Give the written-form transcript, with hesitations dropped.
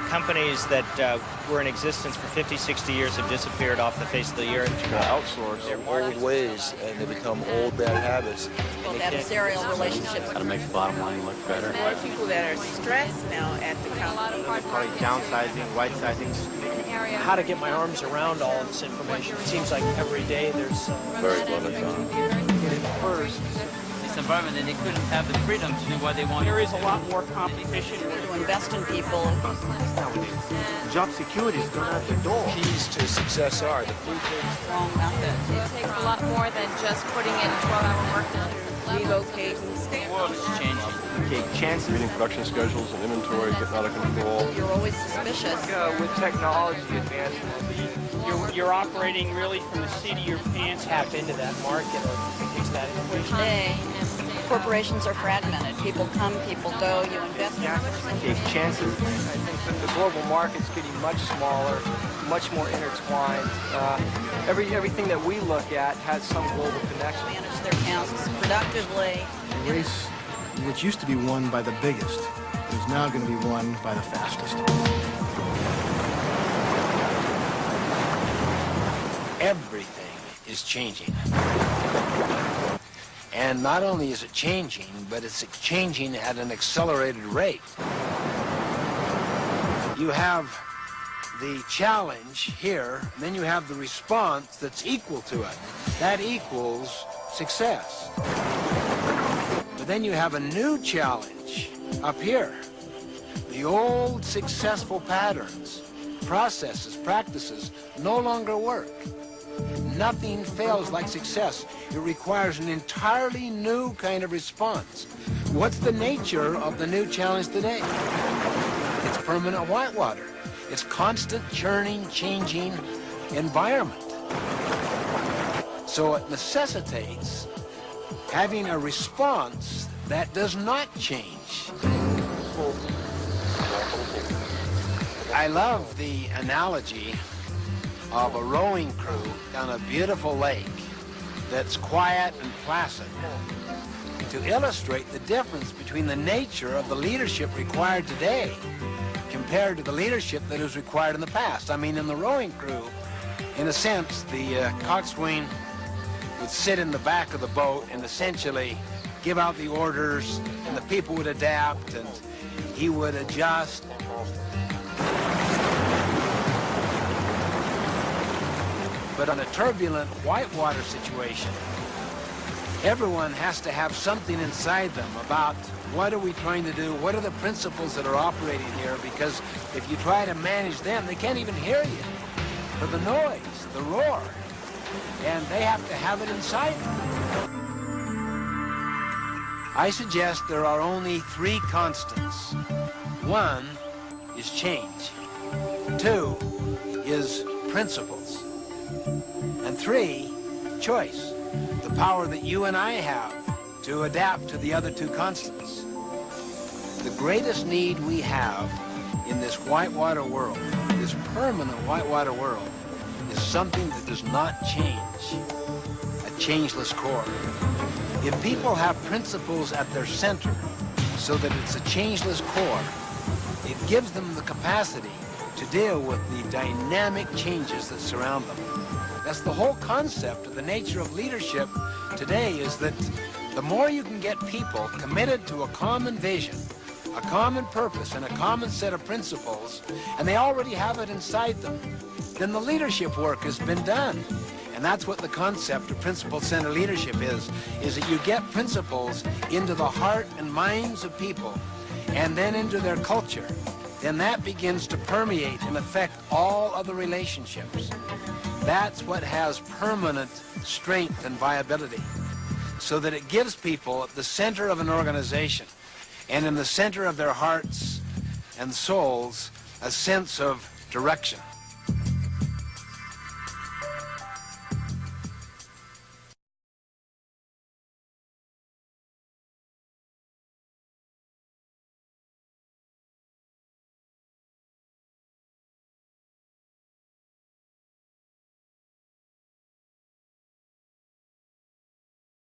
Companies that were in existence for 50, 60 years have disappeared off the face of the earth. Outsource their old ways, and they become old bad habits. People that have serial relationships. How to make the bottom line look better. There's more people that are stressed now at the company. Probably downsizing, right-sizing. How to get my arms around all of this information. It seems like every day there's... Very monotone. Get it first. This environment, and they couldn't have the freedom to do what they want. There is a lot more competition. To invest in people. Job security is going out the door. Keys to success are the food Wrong method. It takes a lot more than just putting in 12-hour workdays. Relocate and stay. The world is changing. Take chances. reading production schedules and inventory getting out of control. You're always suspicious. With technology advancement, You're operating really from the seat of your pants. Tap into that market or use that equation. Today, corporations are fragmented. People come, people go. You invest in person. take chances. I think that the global market's getting much smaller, much more intertwined. Everything that we look at has some global connection. Manage their tasks productively. The race, which used to be won by the biggest, is now going to be won by the fastest. Everything is changing. And not only is it changing, but it's changing at an accelerated rate. You have the challenge here, and then you have the response that's equal to it. That equals success. But then you have a new challenge up here. The old successful patterns, processes, practices no longer work. Nothing fails like success. It requires an entirely new kind of response. What's the nature of the new challenge today? It's permanent whitewater. It's constant churning, changing environment. So it necessitates having a response that does not change. I love the analogy of a rowing crew down a beautiful lake that's quiet and placid to illustrate the difference between the nature of the leadership required today compared to the leadership that was required in the past. I mean, in the rowing crew, in a sense, the coxswain would sit in the back of the boat and essentially give out the orders, and the people would adapt, and he would adjust. But on a turbulent whitewater situation, everyone has to have something inside them about what are we trying to do, what are the principles that are operating here, because if you try to manage them, they can't even hear you for the noise, the roar, and they have to have it inside them. I suggest there are only three constants. One is change. Two is principles. And three, choice, the power that you and I have to adapt to the other two constants. The greatest need we have in this whitewater world, this permanent whitewater world, is something that does not change, a changeless core. If people have principles at their center so that it's a changeless core, it gives them the capacity to deal with the dynamic changes that surround them. That's the whole concept of the nature of leadership today, is that the more you can get people committed to a common vision, a common purpose, and a common set of principles, and they already have it inside them, then the leadership work has been done. And that's what the concept of principle-centered leadership is that you get principles into the heart and minds of people, and then into their culture. Then that begins to permeate and affect all other relationships. That's what has permanent strength and viability, so that it gives people at the center of an organization and in the center of their hearts and souls a sense of direction.